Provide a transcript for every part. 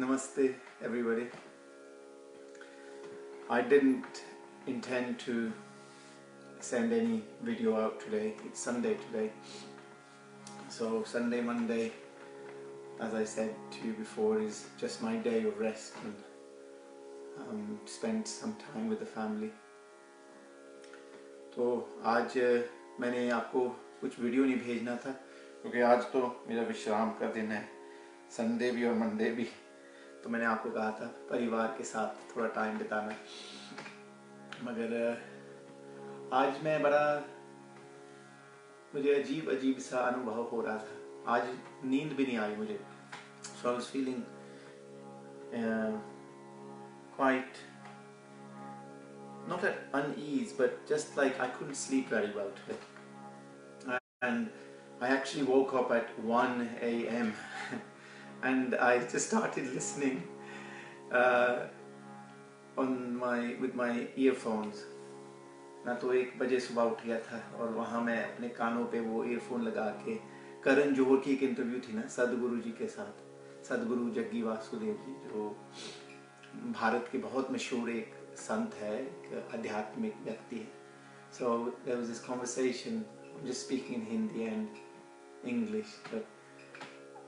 Namaste everybody. I didn't intend to send any video out today. It's Sunday today. So Sunday, Monday, as I said to you before, is just my day of rest and spend some time with the family. तो आज मैंने आपको कुछ video नहीं भेजना था क्योंकि आज तो मेरा विश्राम का दिन है, संडे भी और मंडे भी। तो मैंने आपको कहा था परिवार के साथ थोड़ा टाइम बिताना, मगर आज मैं मुझे अजीब सा अनुभव हो रहा था। आज नींद भी नहीं आई मुझे। So I was feeling quite not at unease, but just like I couldn't sleep very well today. And I actually woke up at 1 a.m. and I just started listening with my earphones. मैं तो 1 बजे सुबह उठ गया था और वहाँ मैं अपने कानों पे वो ईयरफोन लगा के, करण जौहर की एक इंटरव्यू थी ना सदगुरु जी के साथ, सदगुरु जग्गी वासुदेव जी, जो भारत के बहुत मशहूर एक संत है, एक आध्यात्मिक व्यक्ति है. So there was this conversation, I'm just speaking in Hindi and English, but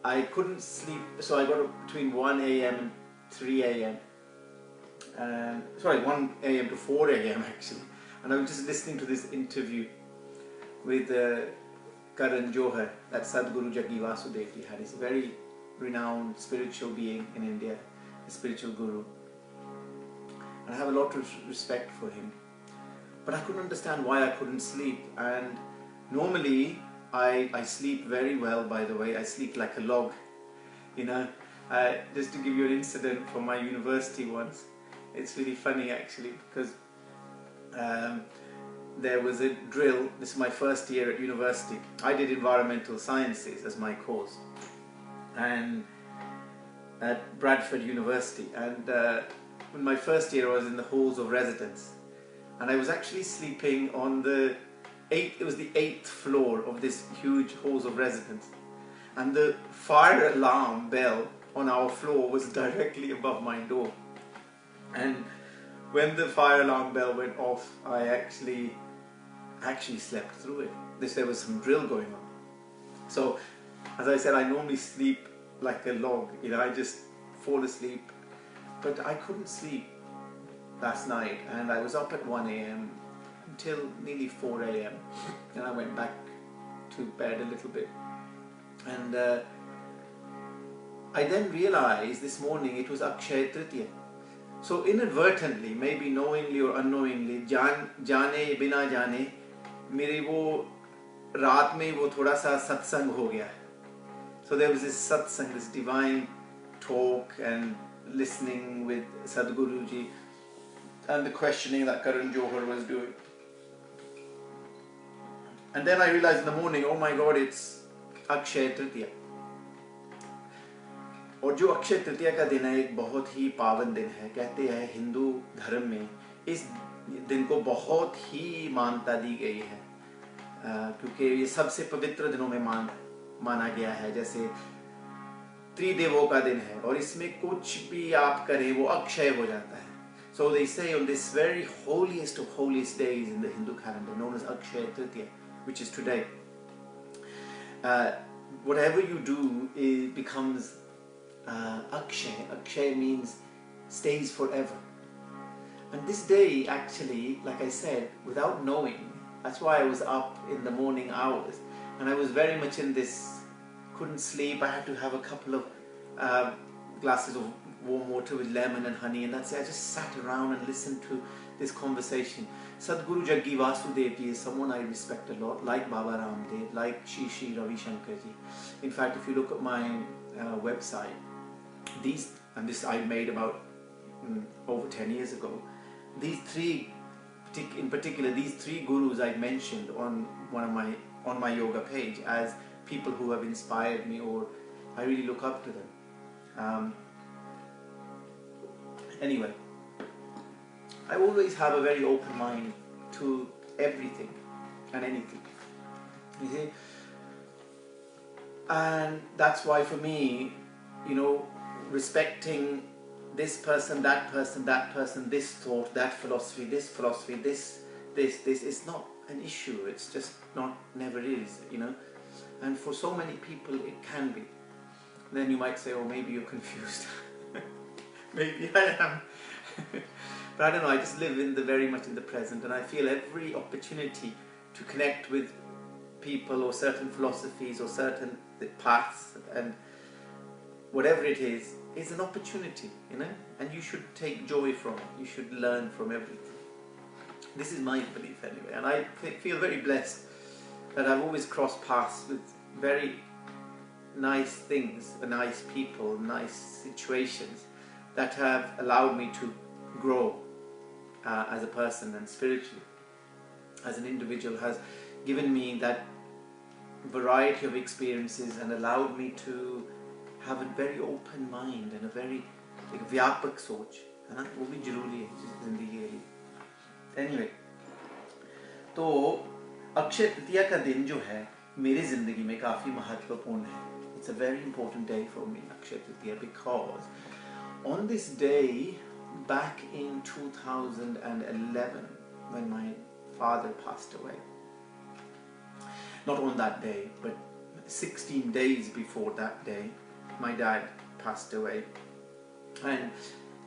I couldn't sleep, so I got up between 1 a.m. and 3 a.m. and 1 a.m. to 4 a.m. actually, and I was just listening to this interview with Karan Johar that Sadhguru Jaggi Vasudev ji had. He's a very renowned spiritual being in India, a spiritual guru, and I have a lot of respect for him. But I couldn't understand why I couldn't sleep, and normally I sleep very well, by the way. I sleep like a log, you know. Just to give you an incident from my university once, it's really funny actually, because there was a drill. This is my first year at university. I did environmental sciences as my course, and at Bradford University, and in my first year I was in the halls of residence, and I was actually sleeping on the 8th floor of this huge halls of residence, and the fire alarm bell on our floor was directly above my door. And when the fire alarm bell went off, I actually slept through it. There was some drill going on. So as I said, I normally sleep like a log, you know, I just fall asleep, but I couldn't sleep last night, and I was up at 1 a.m. until nearly 4 a.m. and I went back to bed a little bit, and I then realized this morning it was Akshaya Trithiya. So inadvertently, maybe knowingly or unknowingly, जाने बिना जाने मेरे वो रात में वो थोड़ा सा सत्संग हो गया. So there was this satsang, this divine talk and listening with Sadhguru ji, and the questioning that Karan Johar was doing. And then I realized in the morning, oh my God, it's Akshaya Trithiya. और जो अक्षय तृतीया का दिन है, एक बहुत ही पावन दिन है. कहते हैं हिंदू धर्म में इस दिन को बहुत ही मान्यता दी गई है, क्योंकि ये सबसे पवित्र दिनों में माना गया है. जैसे त्रिदेवों का दिन है और इसमें कुछ भी आप करें वो अक्षय हो जाता है. So they say on this very holiest of holiest days in the Hindu calendar, known as Akshaya Trithiya, which is today, whatever you do, it becomes Akshay. Akshay means stays forever. And this day actually, like I said, without knowing, that's why I was up in the morning hours, and I was very much in this, couldn't sleep. I had to have a couple of glasses of warm water with lemon and honey, and that's it. I just sat around and listened to this conversation. Sadhguru Jaggi Vasudev ji is someone I respect a lot, like Baba Ramdev, like Shri Ravi Shankar ji. In fact, if you look at my website, this I made about over 10 years ago, these three in particular, these three gurus I mentioned on my yoga page as people who have inspired me, or I really look up to them. Anyway, I always have a very open mind to everything and anything, you see, and that's why for me, you know, respecting this person, that person, this thought, that philosophy, this is not an issue. It's just not, never is, you know. And for so many people it can be. Then you might say, oh, maybe you're confused. Maybe I am. But I don't know, I just live very much in the present, and I feel every opportunity to connect with people or certain philosophies or certain paths and whatever it is an opportunity, you know, and you should take joy from it. You should learn from everything. This is my belief anyway, and I feel very blessed that I've always crossed paths with very nice things, nice people, nice situations that have allowed me to grow as a person and spiritually as an individual, has given me that variety of experiences and allowed me to have a very open mind and a very व्यापक सोच, है ना, वो भी जरूरी है जिंदगी के लिए. Anyway, तो अक्षय तृतीया का दिन जो है मेरी जिंदगी में काफी महत्वपूर्ण है. It's a very important day for me, Akshaya Trithiya, because on this day, back in 2011, when my father passed away, not on that day, but 16 days before that day, my dad passed away. And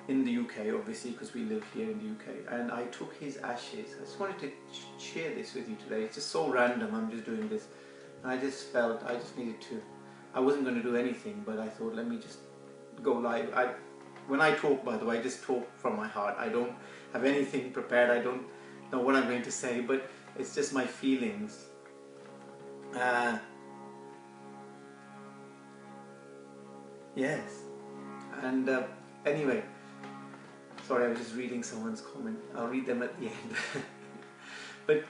in the UK, obviously, because we live here in the UK, and I took his ashes. I just wanted to share this with you today. It's just so random, I'm just doing this. And I just felt I just needed to, I wasn't going to do anything, but I thought, let me just go live. When I talk, by the way, I just talk from my heart. I don't have anything prepared. I don't know what I'm going to say, but it's just my feelings. Yes. And anyway, sorry, I was just reading someone's comment. I'll read them at the end. But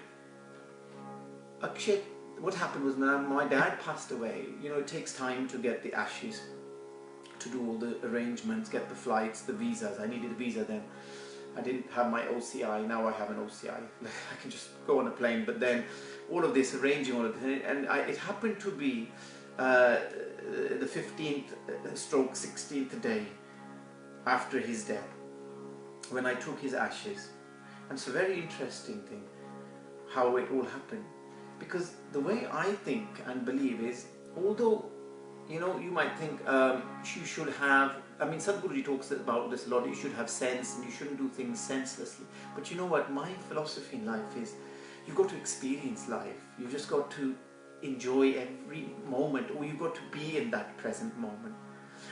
Akshay, what happened was when my dad passed away, you know, it takes time to get the ashes, to do all the arrangements, get the flights, the visas. I needed a visa then. I didn't have my OCI, now I have an OCI. I can just go on a plane, but then all of this, arranging all of this, and it happened to be the 15th stroke 16th day after his death, when I took his ashes. And it's a very interesting thing how it all happened, because the way I think and believe is, although, you know, you might think you should have, I mean, Sadhguru talks about this a lot, you should have sense and you shouldn't do things senselessly. But you know what, my philosophy in life is, you've got to experience life. You've just got to enjoy every moment, or you've got to be in that present moment.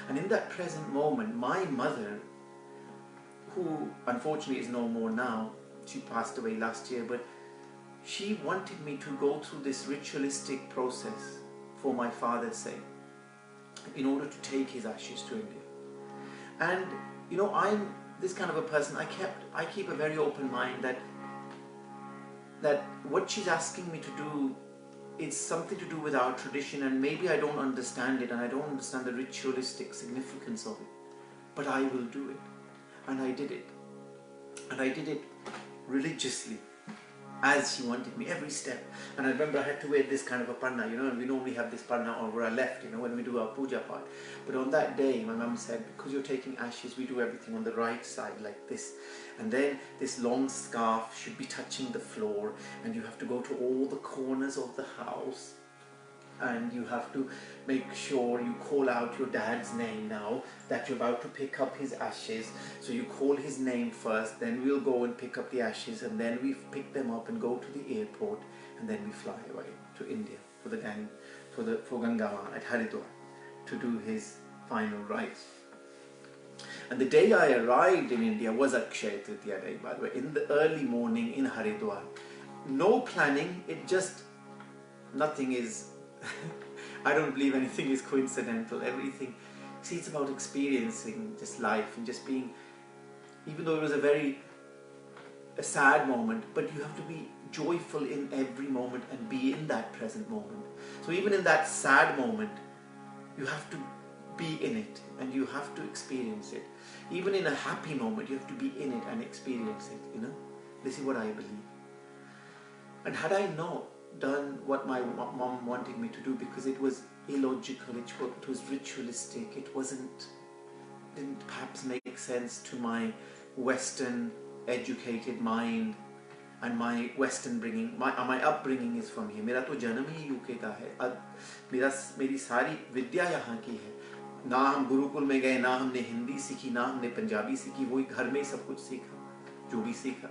And in that present moment, my mother, who unfortunately is no more now, she passed away last year, but she wanted me to go through this ritualistic process for my father's sake, in order to take his ashes to India. And you know, I'm this kind of a person, I keep a very open mind that what she's asking me to do, it's something to do with our tradition, and maybe I don't understand it, and I don't understand the ritualistic significance of it, but I will do it. And I did it. And I did it religiously, as she wanted me, every step. And I remember I had to wear this kind of a parna, you know, and we normally have this parna over our left, you know, when we do our puja part. But on that day, my mum said, because you're taking ashes, we do everything on the right side, like this. And then this long scarf should be touching the floor, and you have to go to all the corners of the house, and you have to make sure you call out your dad's name now that you're about to pick up his ashes. So you call his name first, then we'll go and pick up the ashes, and then we pick them up and go to the airport, and then we fly away to India for Gangawa at Haridwar to do his final rites. And the day I arrived in India was Akshaya Trithiya day, by the way, in the early morning in Haridwar. No planning, it just, nothing is, I don't believe anything is coincidental, everything, see, it's about experiencing just life and just being, even though it was a sad moment, but you have to be joyful in every moment and be in that present moment. So even in that sad moment, you have to be in it and you have to experience it. Even in a happy moment, you have to be in it and experience it, you know. This is what I believe. And had I not done what my mom wanted me to do, because it was illogical, it was ritualistic, it wasn't didn't perhaps make sense to my Western educated mind and my Western bringing. My upbringing is from here. मेरा तो जन्म ही UK का है. मेरी सारी विद्या यहाँ की है. ना हम गुरुकुल में गए, ना हमने हिंदी सीखी, ना हमने पंजाबी सीखी. वही घर में ही सब कुछ सीखा, जो भी सीखा.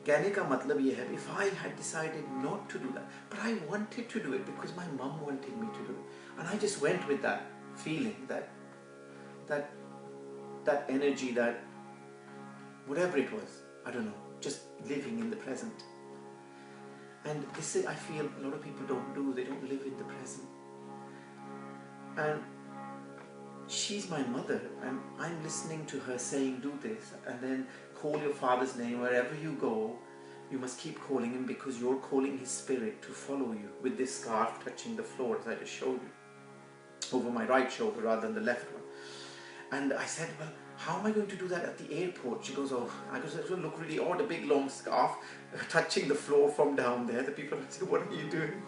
कहने का मतलब ये है, if I had decided not to do that, but I wanted to do it because my mum wanted me to do it, and I just went with that feeling, that energy, that whatever it was, I don't know, just living in the present. And this is, I feel a lot of people don't do. They don't live in the present. And she's my mother, and I'm listening to her saying, do this, and then call your father's name wherever you go. You must keep calling him because you're calling his spirit to follow you, with this scarf touching the floor, as I just showed you, over my right shoulder rather than the left one. And I said, well, how am I going to do that at the airport? She goes, oh, I goes, it will look really odd, a big long scarf touching the floor from down there. The people would say, what are you doing?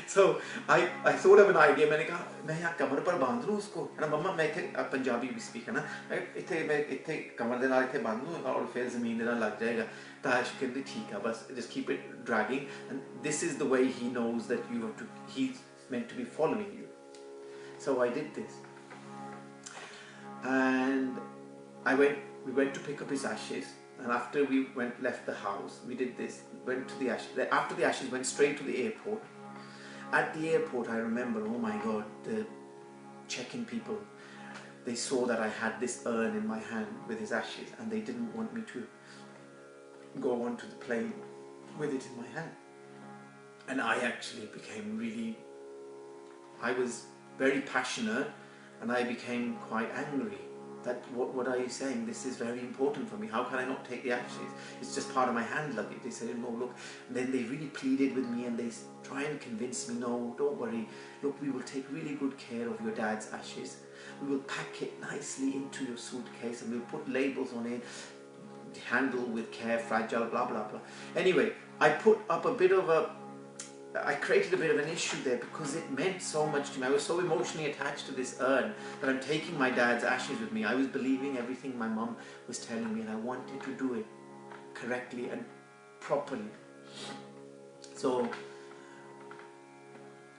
So I thought of an idea. मैंने कहा मैं यहाँ कमर पर बांध लूँ उसको, है ना मम्मा. मैं इतने पंजाबी भी स्पीक है ना, मैं इतने कमर दे नाल इतने बांध लूँ और फिर ज़मीन दे नाल लग जाएगा. ताश कहते ठीक है, बस just keep it dragging, and this is the way he knows that you have to. He's meant to be following you. So I did this, and we went to pick up his ashes, and after we left the house, we did this. Went to the ashes. After the ashes, went straight to the airport. At the airport, I remember, oh my God, the check-in people, they saw that I had this urn in my hand with his ashes, and they didn't want me to go onto the plane with it in my hand. And I actually became I was very passionate, and I became quite angry. That what are you saying? This is very important for me. How can I not take the ashes? It's just part of my hand luggage. They said, no, look. And then they really pleaded with me, and they try and convince me, no, don't worry. Look, we will take really good care of your dad's ashes. We will pack it nicely into your suitcase, and we'll put labels on it, handle with care, fragile, blah, blah, blah. Anyway, I created a bit of an issue there because it meant so much to me. I was so emotionally attached to this urn that I'm taking my dad's ashes with me. I was believing everything my mum was telling me, and I wanted to do it correctly and properly. So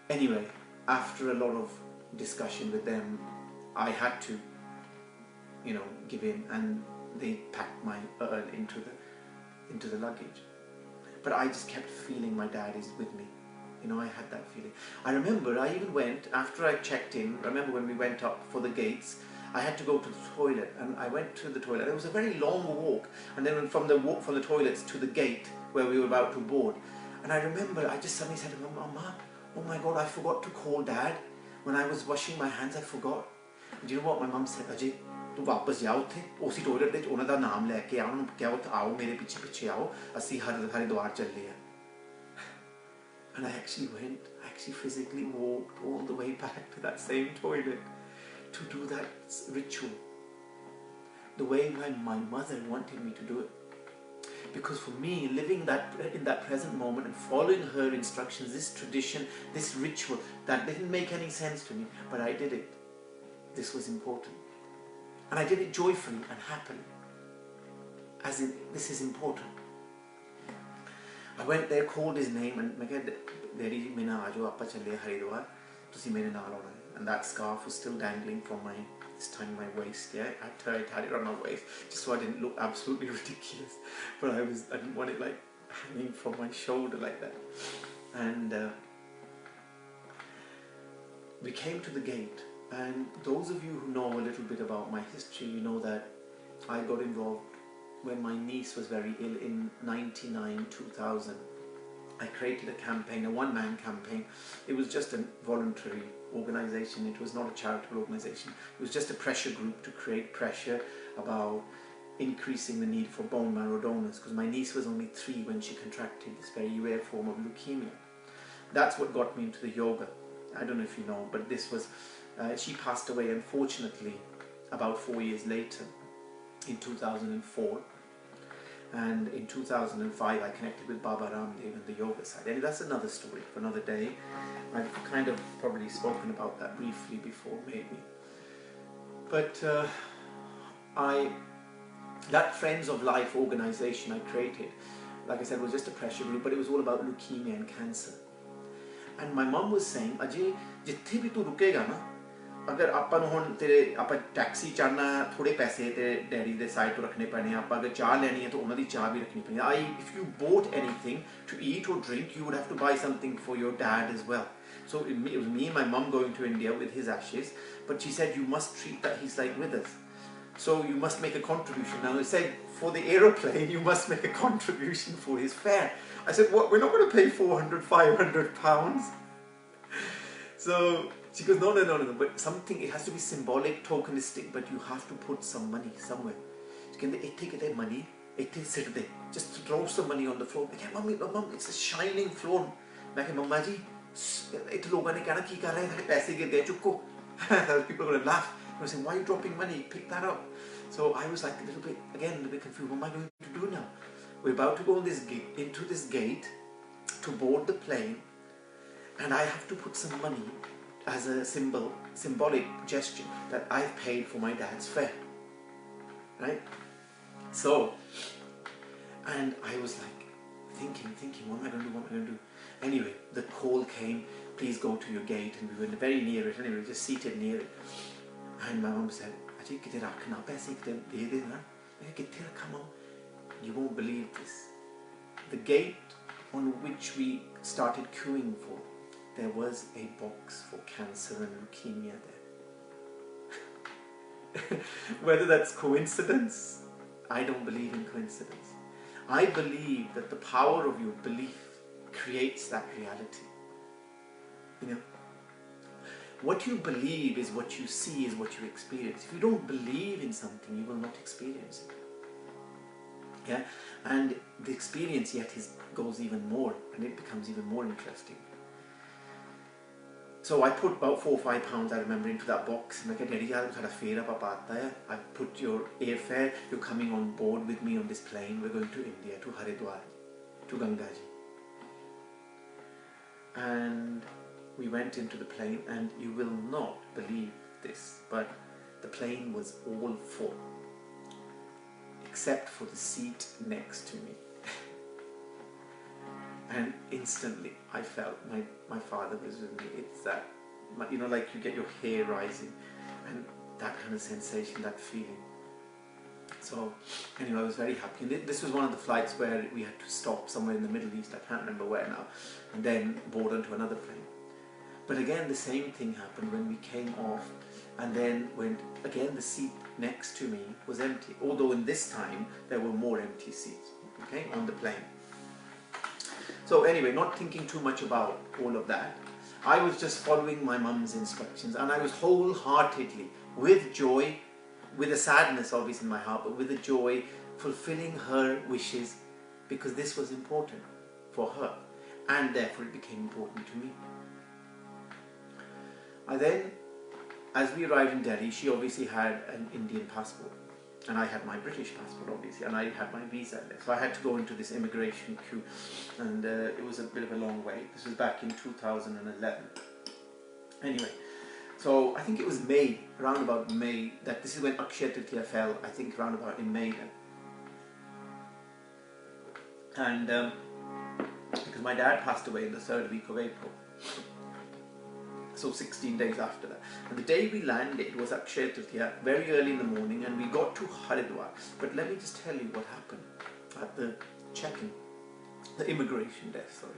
anyway, after a lot of discussion with them, I had to, give in, and they packed my urn into the luggage. But I just kept feeling my dad is with me. I had that feeling. I remember I even went, after I checked in, remember when we went up for the gates, I had to go to the toilet, and I went to the toilet. It was a very long walk, and then from the walk from the toilets to the gate where we were about to board. And I remember I just suddenly said to Mama, oh my God, I forgot to call Dad. When I was washing my hands, I forgot. Do you know what my mum said? Ajay, तू वापस जाओ थे उसी toilet ਵਿੱਚ ਉਹਨਾਂ ਦਾ ਨਾਮ ਲੈ ਕੇ ਆਉਣ ਕਿਹਾ आओ मेरे पीछे पीछे आओ ਅਸੀਂ हरिद्वार ਚੱਲੇ ਆ. And I actually went, I actually physically walked all the way back to that same toilet to do that ritual the way my mother wanted me to do it. Because for me, living in that present moment and following her instructions, this tradition, this ritual, that didn't make any sense to me, but I did it. This was important. And I did it joyfully and happily. As in, this is important. I went there, called his name, and I said, Daddy, maina aajo, appa challe Haridwar, tusi mere naal auna hai. And that scarf was still dangling from this time my waist. Yeah, I had it on my waist, just so I didn't look absolutely ridiculous. But I didn't want it like hanging from my shoulder like that. And we came to the gate. And those of you who know a little bit about my history, you know that I got involved when my niece was very ill in 99, 2000. I created a campaign, a one-man campaign. It was just a voluntary organization. It was not a charitable organization. It was just a pressure group to create pressure about increasing the need for bone marrow donors, because my niece was only 3 when she contracted this very rare form of leukemia. That's what got me into the yoga. I don't know if you know, but this was... she passed away, unfortunately, about 4 years later, in 2004. And in 2005, I connected with Baba Ramdev and the yoga side. And that's another story for another day. I've kind of probably spoken about that briefly before, maybe. But that Friends of Life organization I created, like I said, was just a pressure group, but it was all about leukemia and cancer. And my mum was saying, Ajay, जिथे भी तू रुकेगा ना, अगर आपां नूं हुण तेरे आपां टैक्सी चढ़ना थोड़े पैसे ते डैडी दे साइड तो रखने पैने, आपां अगर चाह लेनी है तो उन्हां दी चाह भी रखनी पैनी. If you bought anything to eat or drink, you would have to buy something for your dad as well. So it was me and my mum going to India with his ashes, but she said you must treat that he's like with us. So you must make a contribution. Now they said for the aeroplane you must make a contribution for his fare. I said, what? We're not going to pay 400, 500 pounds. So she goes, no. But something, it has to be symbolic, tokenistic, but you have to put some money somewhere. She can take money, sit there, just throw some money on the floor. I said, Mum, it's a shining floor. I said, Mama ji, people are going to chukko. People are going to laugh. I said, why are you dropping money? Pick that up. So I was like a little bit confused. What am I going to do now? We're about to go into this gate to board the plane, and I have to put some money as a symbolic gesture that I've paid for my dad's fare. Right? So, and I was like thinking, what am I going to do? Anyway, the call came, please go to your gate, and we were very near it. Anyway, we were just seated near it. And my mum said, Ajay, kithe rakhna paise kithe de dena. I said, kithe rakha mum? You won't believe this. The gate on which we started queuing for, there was a box for cancer and leukemia there. Whether that's coincidence, I don't believe in coincidence. I believe that the power of your belief creates that reality. You know? What you believe is what you see, is what you experience. If you don't believe in something, you will not experience it. Yeah? And the experience yet goes even more, and it becomes even more interesting. So I put about 4 or 5 pounds, I remember, into that box. And I said, Daddy, I put your airfare, you're coming on board with me on this plane, we're going to India, to Haridwar, to Gangaji. And we went into the plane, and you will not believe this, but the plane was all full, except for the seat next to me. And instantly I felt my father was with me. It's that, you know, like you get your hair rising, and that kind of sensation, that feeling. So anyway, I was very happy. And this was one of the flights where we had to stop somewhere in the Middle East, I can't remember where now, and then board onto another plane. But again, the same thing happened when we came off, and then again the seat next to me was empty, although in this time there were more empty seats, okay, on the plane. So anyway, not thinking too much about all of that, I was just following my mum's instructions, and I was wholeheartedly, with joy, with a sadness obviously in my heart, but with a joy, fulfilling her wishes, because this was important for her, and therefore it became important to me. Then, as we arrived in Delhi, she obviously had an Indian passport, and I had my British passport obviously, and I had my visa there. So I had to go into this immigration queue, and it was a bit of a long wait. This was back in 2011. Anyway, so I think it was May, around about May, that this is when Akshaya Trithiya fell, I think around about in May then. And because my dad passed away in the 3rd week of April. So 16 days after that. And the day we landed was Akshaya Trithiya, very early in the morning, and we got to Haridwar. But let me just tell you what happened at the check-in, the immigration desk, sorry.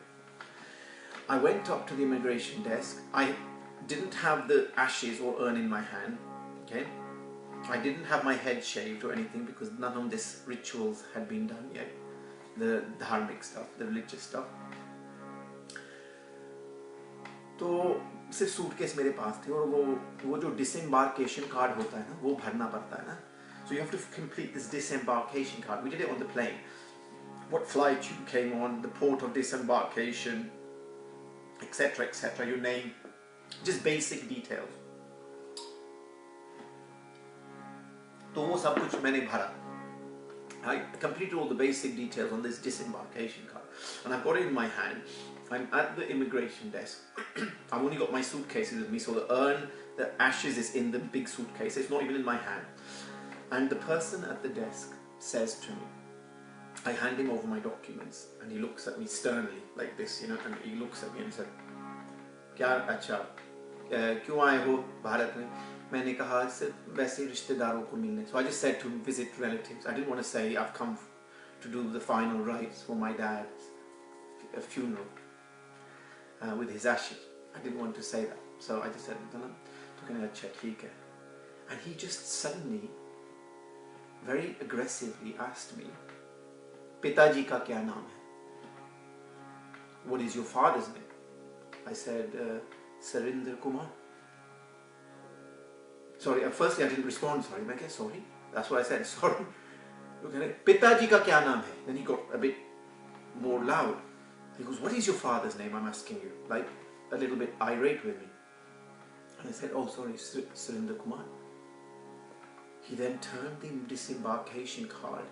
I went up to the immigration desk. I didn't have the ashes or urn in my hand, okay? I didn't have my head shaved or anything because none of these rituals had been done yet. The dharmic stuff, the religious stuff. तो सिर्फ suitcase मेरे पास थे, और वो जो disembarkation card होता है ना, वो भरना पड़ता है ना. So you have to complete this disembarkation card. We did it on the plane. What flight you came on, the port of disembarkation, etc., etc., your name, just basic details. तो वो सब कुछ मैंने भरा. I completed all the basic details on this disembarkation card, and I've got it in my hand. I'm at the immigration desk. I've only got my suitcases with me, so the urn, the ashes is in the big suitcase. It's not even in my hand. And the person at the desk says to me, I hand him over my documents, and he looks at me sternly like this, and he looks at me and he said, "Kya acha? क्यों आए हो भारत में?" मैंने कहा वैसे रिश्तेदारों को मिलने. So I just said to him, visit relatives. I didn't want to say I've come to do the final rites for my dad's funeral with his ashes. I didn't want to say that. So I just said, तो कहने अच्छा ठीक है. And he just suddenly, very aggressively asked me, पिताजी का क्या नाम है? What is your father's name? I said, Surinder Kumar. Sorry, firstly I didn't respond, sorry. I guess sorry. That's what I said, sorry. Okay. पिताजी का क्या नाम है? Then he got a bit more loud. He goes, what is your father's name? I'm asking you. Like, a little bit irate with me. And I said, oh sorry, Surinder Kumar. He then turned the disembarkation card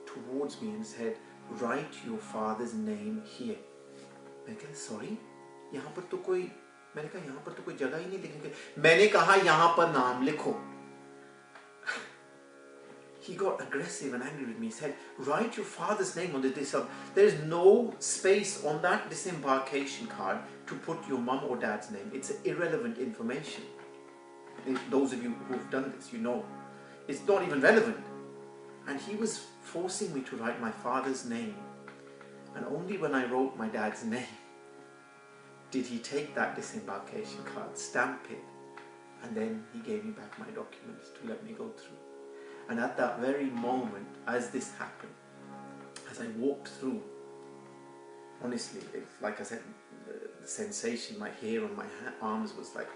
towards me and said, write your father's name here. मैं कहा, sorry, यहाँ पर तो कोई, मैंने कहा यहाँ पर तो कोई जगह ही नहीं लिखने के. मैंने कहा यहाँ पर नाम लिखो. He got aggressive and angry with me. He said, write your father's name on the disembarkation. There is no space on that disembarkation card to put your mum or dad's name. It's irrelevant information. Those of you who have done this, you know. It's not even relevant. And he was forcing me to write my father's name. And only when I wrote my dad's name did he take that disembarkation card, stamp it, and then he gave me back my documents to let me go through. And at that very moment, as this happened, as I walked through, honestly, like I said, the sensation, my hair on my arms was like,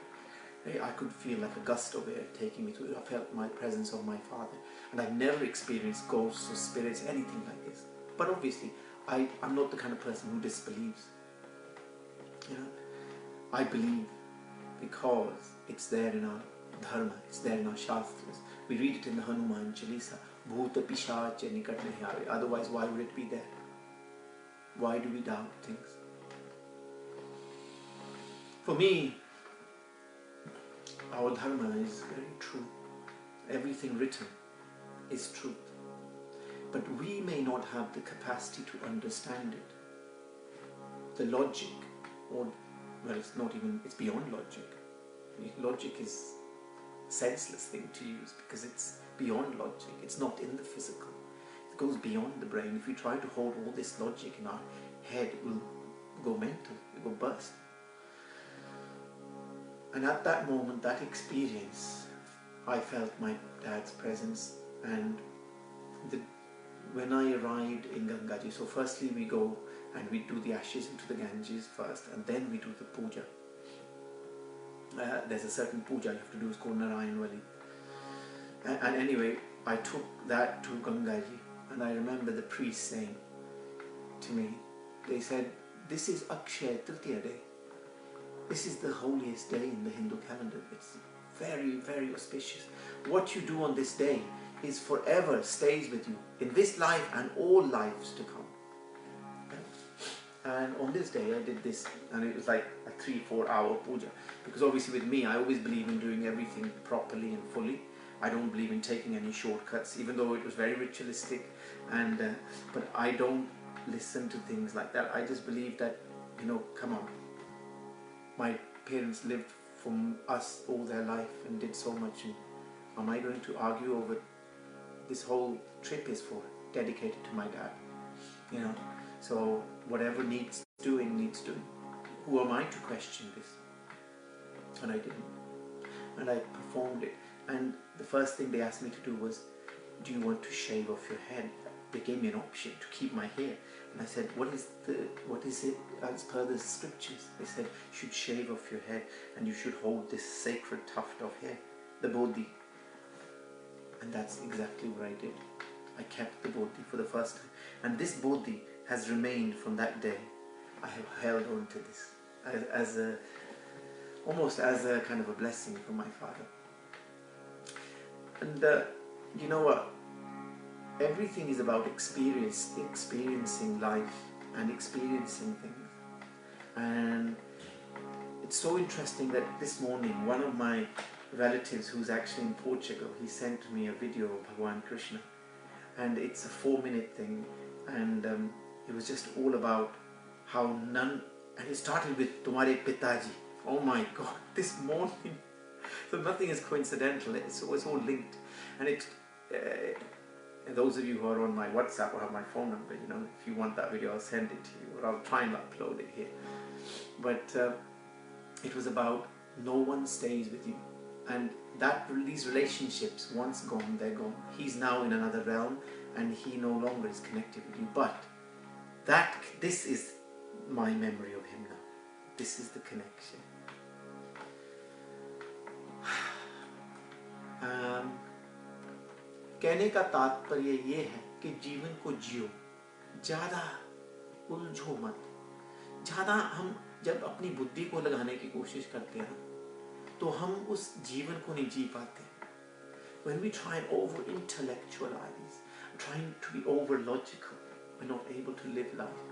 I could feel like a gust of air taking me through. I felt my presence of my father. And I've never experienced ghosts or spirits, anything like this. But obviously, I'm not the kind of person who disbelieves. I believe because it's there in our dharma, it's there in our shastras. We read it in the Hanuman Chalisa. Bhuta pishacha nikat nahi aave. Otherwise, why would it be there? Why do we doubt things? For me, our dharma is very true. Everything written is truth. But we may not have the capacity to understand it. The logic, or, well, it's not even, it's beyond logic. Logic is a senseless thing to use because it's beyond logic. It's not in the physical. It goes beyond the brain. If we try to hold all this logic in our head, it will go mental, it will burst. And at that moment, that experience, I felt my dad's presence. And when I arrived in Gangaji, so firstly we go and we do the ashes into the Ganges first, and then we do the puja. There's a certain puja you have to do, it's called Narayan Vali. And anyway, I took that to Gangaji, and I remember the priest saying to me, they said, this is Akshaya Trithiya day. This is the holiest day in the Hindu calendar. It's very, very auspicious. What you do on this day is forever stays with you in this life and all lives to come. And on this day I did this, and it was like a 3-4 hour puja, because obviously with me I always believe in doing everything properly and fully. I don't believe in taking any shortcuts, even though it was very ritualistic, and but I don't listen to things like that. I just believe that, come on, my parents lived from us all their life and did so much, and am I going to argue over this whole trip is for dedicated to my dad, so whatever needs doing needs doing. Who am I to question this? And I didn't, and I performed it. And the first thing they asked me to do was, do you want to shave off your head? They gave me an option to keep my hair, and I said, what is it as per the scriptures? They said, you should shave off your head and you should hold this sacred tuft of hair, the bodhi. And that's exactly what I did. I kept the bodhi for the first time, and this bodhi has remained from that day. I have held on to this almost as a kind of a blessing from my father. And you know what? Everything is about experiencing life and experiencing things. And it's so interesting that this morning one of my relatives who's actually in Portugal, he sent me a video of Bhagwan Krishna, and it's a 4-minute thing, and it was just all about how none, and it started with Tumhare Pitaji. Oh my God, this morning. So nothing is coincidental, it's all linked. And and those of you who are on my WhatsApp or have my phone number, you know, if you want that video, I'll send it to you, or I'll try and upload it here. But it was about no one stays with you. And these relationships, once gone, they're gone. He's now in another realm and he no longer is connected with you. But this is my memory of him now. This is the connection. कहने का तात्पर्य ये है कि जीवन को जियो, ज़्यादा उलझो मत। ज़्यादा हम जब अपनी बुद्धि को लगाने की कोशिश करते हैं तो हम उस जीवन को नहीं जी पाते। When we try and over-intellectualize, trying to be over-logical, we're not able to live life.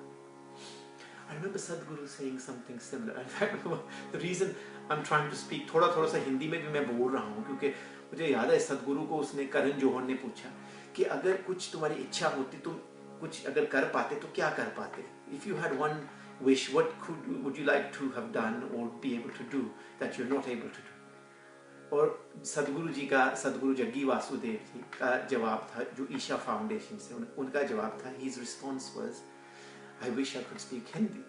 I remember Sadhguru saying something similar. In fact, the reason I'm trying to speak, थोड़ा सा हिंदी में भी मैं बोल रहा हूँ क्योंकि मुझे याद है सदगुरु को उसने करण जौहर ने पूछा कि अगर कुछ तुम्हारी इच्छा होती, तुम कुछ अगर कर पाते तो क्या कर पाते? If you had one wish, what would you like to have done or be able to do that you're not able to do? और सदगुरु जी का, सदगुरु जग्गी वासुदेव जी का जवाब था, जो ईशा फाउंडेशन से उनका जवाब था, his response was, I wish I could speak Hindi.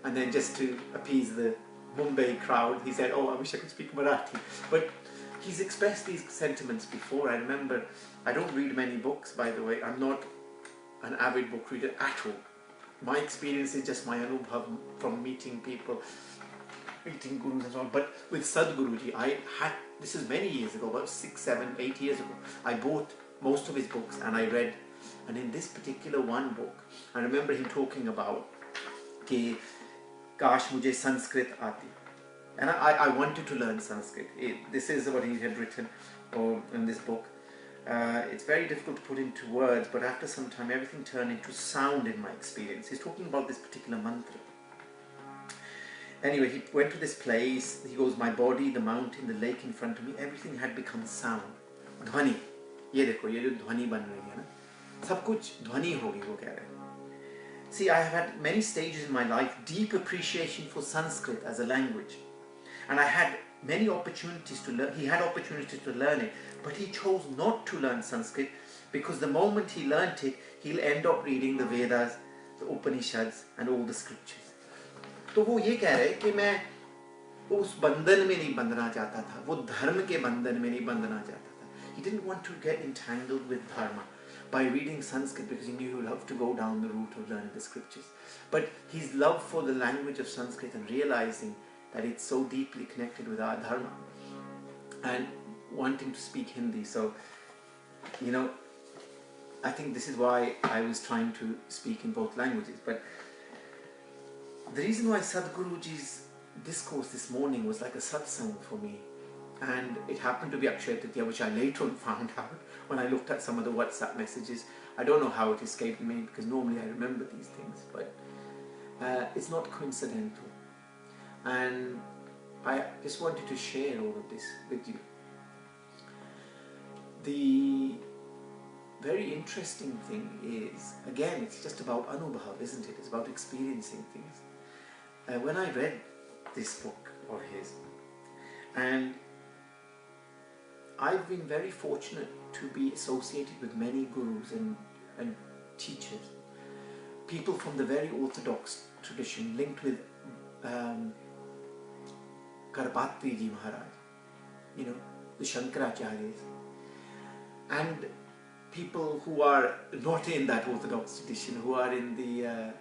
And then just to appease the Mumbai crowd, he said, oh, I wish I could speak Marathi. But he's expressed these sentiments before. I remember, I don't read many books, by the way. I'm not an avid book reader at all. My experience is just my anubhav from meeting people, meeting gurus and so on. But with Sadhguruji, this is many years ago, about 6, 7, 8 years ago, I bought most of his books and I read. And in this particular one book, I remember him talking about कि काश मुझे संस्कृत आती. And I wanted to learn Sanskrit. This is what he had written in this book. It's very difficult to put into words, but after some time everything turned into sound in my experience. He's talking about this particular mantra. Anyway, he went to this place. He goes, my body, the mountain, the lake in front of me, everything had become sound. Dhwani. ये देखो, ये जो ध्वनि बन रही है ना, सब कुछ ध्वनि होगी, वो कह रहे हैं. See, I have had many stages in my life, deep appreciation for Sanskrit as a language. And I had many opportunities to learn. He had opportunities to learn it, but he chose not to learn Sanskrit because the moment he learnt it, he'll end up reading the Vedas, the Upanishads, and all the scriptures. तो वो ये कह रहे कि मैं उस बंधन में नहीं बंधना चाहता था, वो धर्म के बंधन में नहीं बंधना चाहता था. He didn't want to get entangled with dharma by reading Sanskrit because he knew he would have to go down the route of learning the scriptures. But his love for the language of Sanskrit and realizing that it's so deeply connected with our dharma and wanting to speak Hindi. So, you know, I think this is why I was trying to speak in both languages. But the reason why Sadhguruji's discourse this morning was like a satsang for me, and it happened to be Akshaya Trithiya, which I later on found out when I looked at some of the WhatsApp messages. I don't know how it escaped me because normally I remember these things, but it's not coincidental. And I just wanted to share all of this with you. The very interesting thing is, again, it's just about anubhav, isn't it? It's about experiencing things. When I read this book of his, and I've been very fortunate to be associated with many gurus and teachers, people from the very orthodox tradition linked with Karpatri Ji Maharaj, you know, the Shankaracharyas, and people who are not in that orthodox tradition, who are in the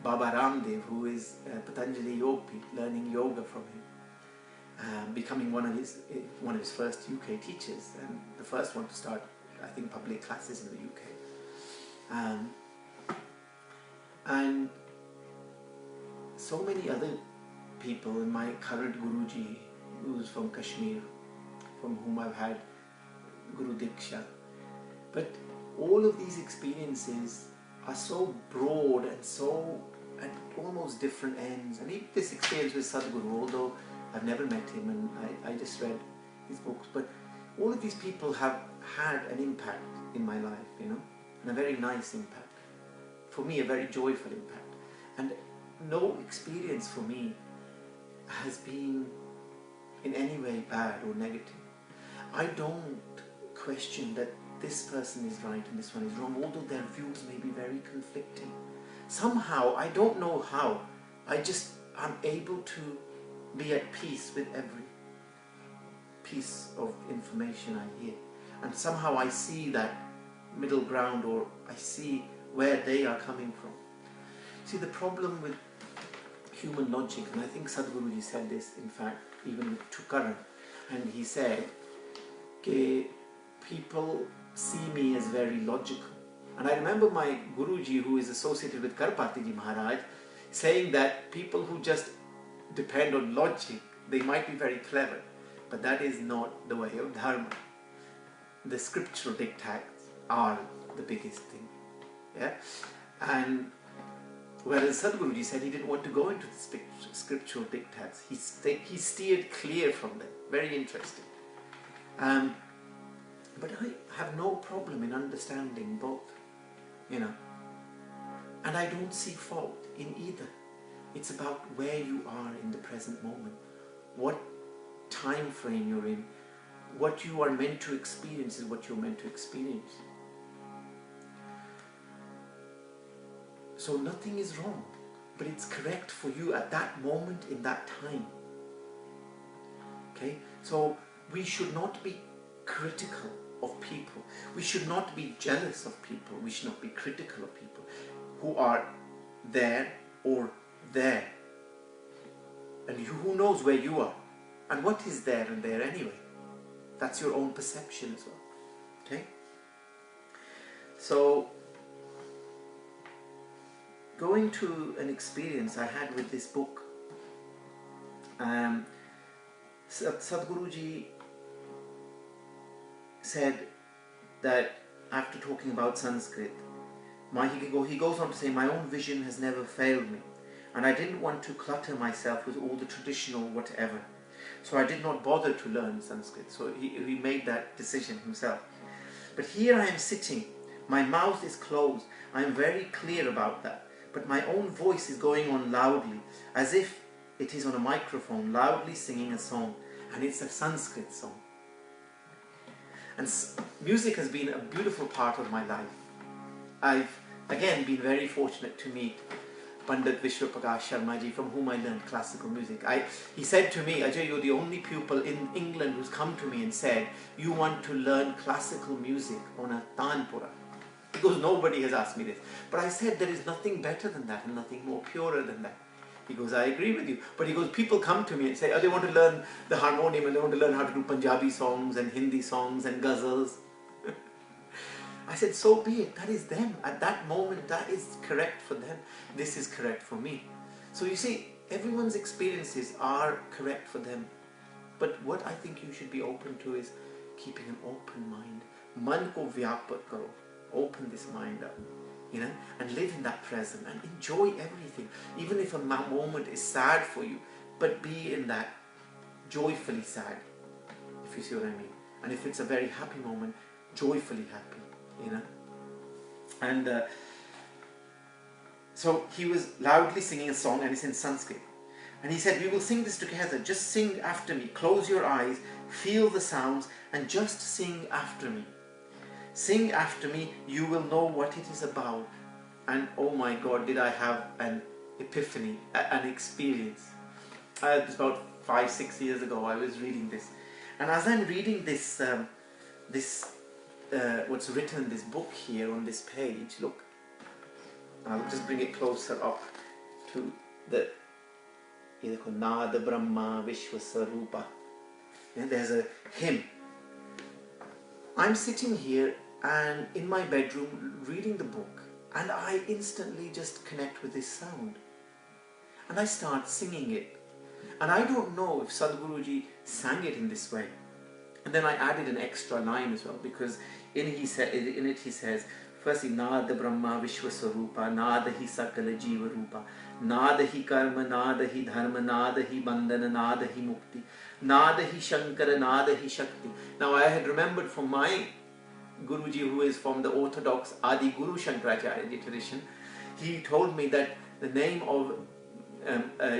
Baba Ramdev, who is Patanjali Yogi, learning yoga from him, becoming one of his first UK teachers, and the first one to start, I think, public classes in the UK, and so many other people. In my current Guruji, who's from Kashmir, from whom I've had Guru Diksha. But all of these experiences are so broad and so at almost different ends. And even this experience with Sadhguru, although I've never met him and I just read his books, but all of these people have had an impact in my life, you know, and a very nice impact. For me, a very joyful impact. And no experience for me has been in any way bad or negative. I don't question that this person is right and this one is wrong, although their views may be very conflicting. Somehow, I don't know how, I'm able to be at peace with every piece of information I hear. And somehow I see that middle ground, or I see where they are coming from. See, the problem with human logic, and I think Sadhguruji said this, in fact, even with Tukaran, and he said, people see me as very logical. And I remember my Guruji, who is associated with Karpatiji Maharaj, saying that people who just depend on logic, they might be very clever, but that is not the way of Dharma. The scriptural diktats are the biggest thing. Yeah? And whereas Sadhguruji said he didn't want to go into the scriptural diktats, he steered clear from them. Very interesting. But I have no problem in understanding both, you know. And I don't see fault in either. It's about where you are in the present moment, what time frame you're in, what you are meant to experience is what you're meant to experience. So nothing is wrong, but it's correct for you at that moment in that time. Okay? So we should not be critical of people. We should not be jealous of people. We should not be critical of people who are there or there. And who knows where you are? And what is there and there anyway? That's your own perception as well. Okay? So, going to an experience I had with this book, Sadhguruji said that after talking about Sanskrit, he goes on to say, my own vision has never failed me, and I didn't want to clutter myself with all the traditional whatever. So I did not bother to learn Sanskrit. So he made that decision himself. But here I am sitting, my mouth is closed, I am very clear about that. But my own voice is going on loudly, as if it is on a microphone, loudly singing a song. And it's a Sanskrit song. And music has been a beautiful part of my life. I've, again, been very fortunate to meet Pandit Vishwaprakash Sharmaji, from whom I learned classical music. He said to me, Ajay, you're the only pupil in England who's come to me and said, you want to learn classical music on a tanpura. He goes, nobody has asked me this. But I said, there is nothing better than that and nothing more purer than that. He goes, I agree with you. But he goes, people come to me and say, oh, they want to learn the harmonium and they want to learn how to do Punjabi songs and Hindi songs and ghazals. I said, so be it. That is them. At that moment, that is correct for them. This is correct for me. So you see, everyone's experiences are correct for them. But what I think you should be open to is keeping an open mind. Man ko vyapat karo. Open this mind up, you know, and live in that present and enjoy everything. Even if a moment is sad for you, but be in that joyfully sad, if you see what I mean. And if it's a very happy moment, joyfully happy, you know. And so he was loudly singing a song, and it's in Sanskrit. And he said, we will sing this together. Just sing after me. Close your eyes, feel the sounds, and just sing after me. Sing after me, you will know what it is about. And oh my God, did I have an epiphany, an experience. It was about 5-6 years ago I was reading this. And as I'm reading this, what's written, this book here on this page, look, I'll just bring it closer up to the Nada Brahma Vishwasarupa. And there's a hymn. I'm sitting here and in my bedroom reading the book, and I instantly just connect with this sound. And I start singing it. And I don't know if Sadhguruji sang it in this way. And then I added an extra line as well, because in it he says, Firstly, Nada Brahma Vishwaswarupa, Nada hi Sakala Jiva Rupa, Nada hi Karma, Nada hi Dharma, Nada hi Bandhana, Nada hi Mukti, Nada hi Shankara, Nada hi Shakti. Now I had remembered from my Guruji, who is from the orthodox Adi Guru Shankaracharya tradition, he told me that the name of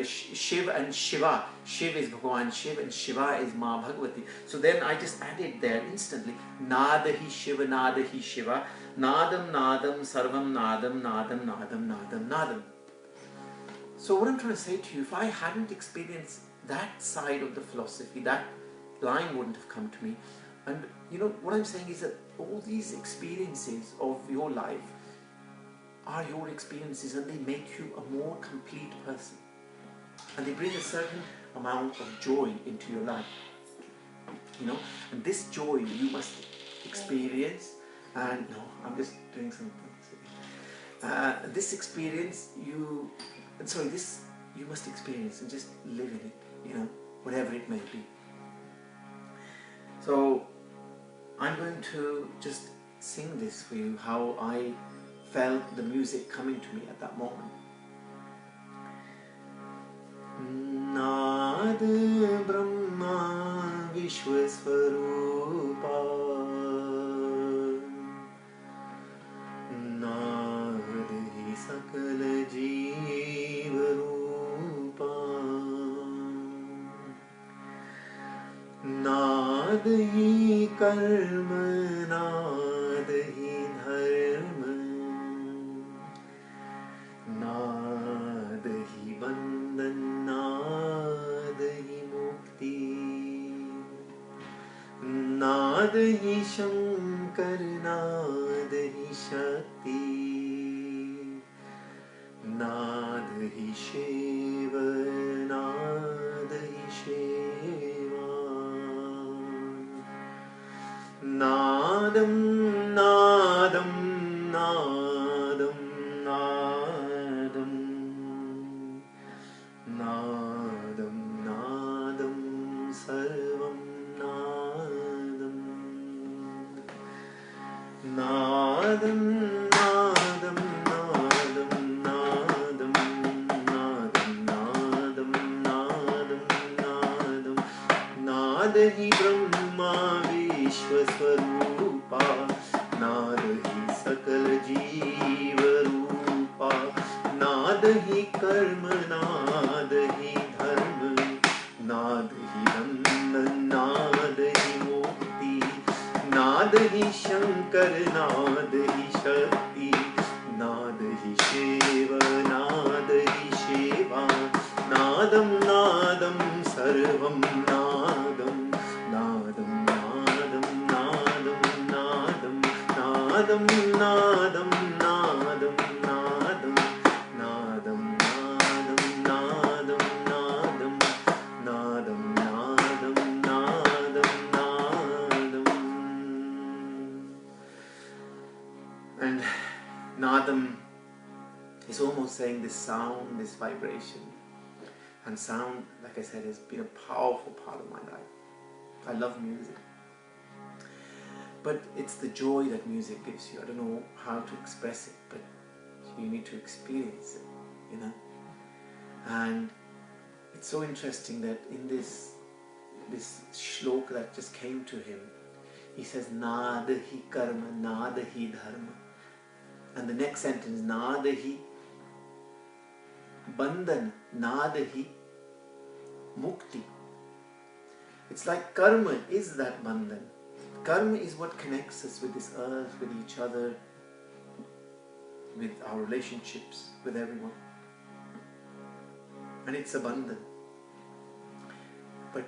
Shiv and Shiva, Shiv is Bhagavan Shiv and Shiva is Ma Bhagavati. So then I just added there instantly, Nada hi Shiva, Nada hi Shiva, Nadam Nadam Sarvam Nadam Nadam Nadam Nadam Nadam. So what I'm trying to say to you, if I hadn't experienced that side of the philosophy, that line wouldn't have come to me. And what I'm saying is that all these experiences of your life are your experiences, and they make you a more complete person. And they bring a certain amount of joy into your life. And this joy you must experience. And no, I'm just doing something. This experience you must experience and just live in it, whatever it may be. So I'm going to just sing this for you, how I felt the music coming to me at that moment. Nada Brahma Vishwaswarupa, Nada hi Sakala Jiva Rupa, Nada hi Karma, Nada hi Dharma, Nada hi Bandhan, Nada hi Mukti, Nada hi Shankar, Nada hi Shakti, Nada hi Shiva, Nada hi Shiva, Nadam Nadam Nadam Nadam, Nadam Nadam Sarvam Nadam, Nadam Nadam Nadam Nadam, Nadam Nadam Nadam Nadam, Nada hi Brahma Vishwaswarupa, Nada hi Sakala Jiva Rupa, Nada hi Karma, Nada hi Dharma, Nada hi Bandhan, Nada hi Mukti, Nada hi Shankar, Nada hi Shakti, Nada hi Shiva, Nada hi Shiva, Nadam Nadam Sarvam Nadam, Nadam Nadam Nadam Nadam, Nadam Nadam Nadam Nadam, Nadam Nadam Nadam Nadam, Nadam Nadam Nadam Nadam. And Nadam is almost saying this sound, this vibration. And sound, like I said, has been a powerful part of my life. I love music. But it's the joy that music gives you. I don't know how to express it, but you need to experience it, And it's so interesting that in this shloka that just came to him, he says, Nada hi karma, nada hi dharma. And the next sentence, Nada hi bandhan, nada hi mukti. It's like karma is that bandhan. Karma is what connects us with this earth, with each other, with our relationships, with everyone. And it's a bandhan. But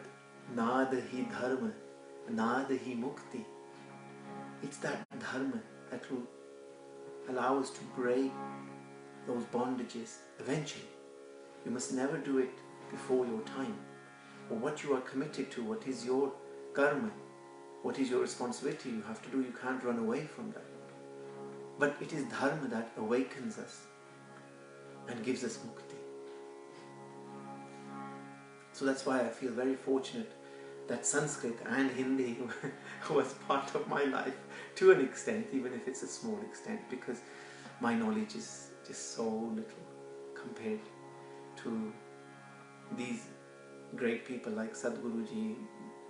nada hi dharma, nada hi mukti. It's that dharma that will allow us to break those bondages eventually. You must never do it before your time. Or what you are committed to, what is your karma, what is your responsibility you have to do, you can't run away from that. But it is dharma that awakens us and gives us mukti. So that's why I feel very fortunate that Sanskrit and Hindi was part of my life to an extent, even if it's a small extent, because my knowledge is just so little compared to these great people like Sadhguru ji,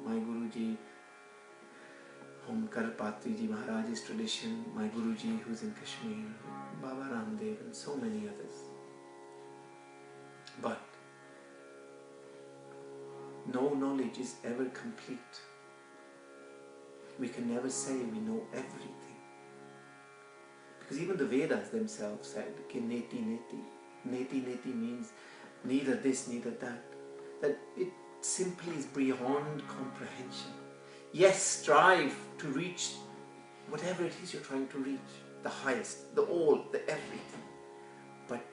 my Guru ji, Karpatri ji Maharaj's tradition, my Guru ji who's in Kashmir, Baba Ramdev, and so many others. But no knowledge is ever complete. We can never say we know everything. Because even the Vedas themselves said, neti neti. Neti neti means neither this, neither that. That it simply is beyond comprehension. Yes, strive to reach whatever it is you're trying to reach. The highest, the all, the everything. But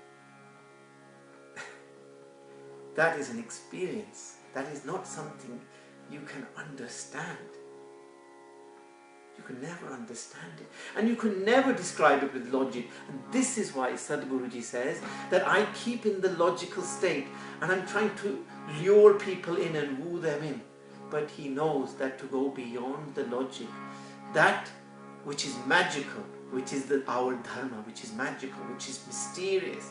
that is an experience. That is not something you can understand. You can never understand it. And you can never describe it with logic. And this is why Sadhguruji says that I keep in the logical state and I'm trying to lure people in and woo them in. But he knows that to go beyond the logic, that which is magical, which is our dharma, which is magical, which is mysterious,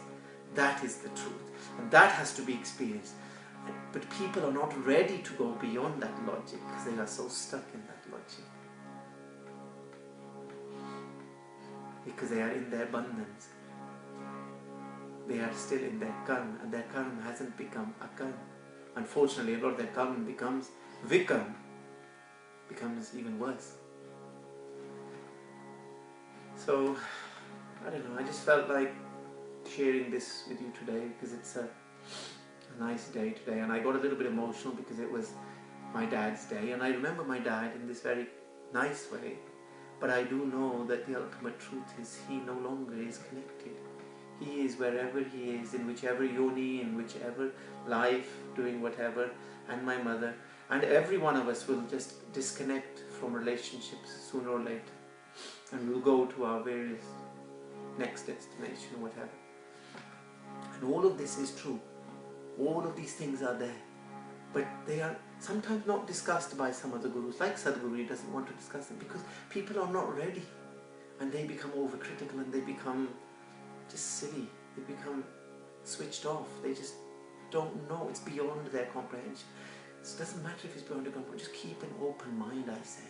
that is the truth. And that has to be experienced. But people are not ready to go beyond that logic because they are so stuck in that logic. Because they are in their bandhans. They are still in their karma, and their karma hasn't become a karma. Unfortunately, a lot of their karma becomes vikarma, becomes even worse. So, I don't know, I just felt like sharing this with you today because it's a nice day today, and I got a little bit emotional because it was my dad's day, and I remember my dad in this very nice way, but I do know that the ultimate truth is he no longer is connected. He is wherever he is, in whichever yoni, in whichever life, doing whatever, and my mother, and every one of us will just disconnect from relationships sooner or later, and we'll go to our various next destination or whatever. And all of this is true. All of these things are there, but they are sometimes not discussed by some of the gurus. Like Sadhguru, he doesn't want to discuss them because people are not ready, and they become overcritical and they become just silly. They become switched off. They just don't know. It's beyond their comprehension. So it doesn't matter if it's beyond your comprehension. Just keep an open mind, I say.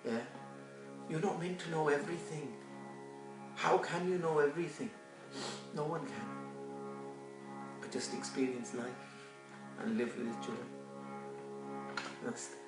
Yeah, you're not meant to know everything. How can you know everything? No one can. Just experience life and live with joy. Namaste.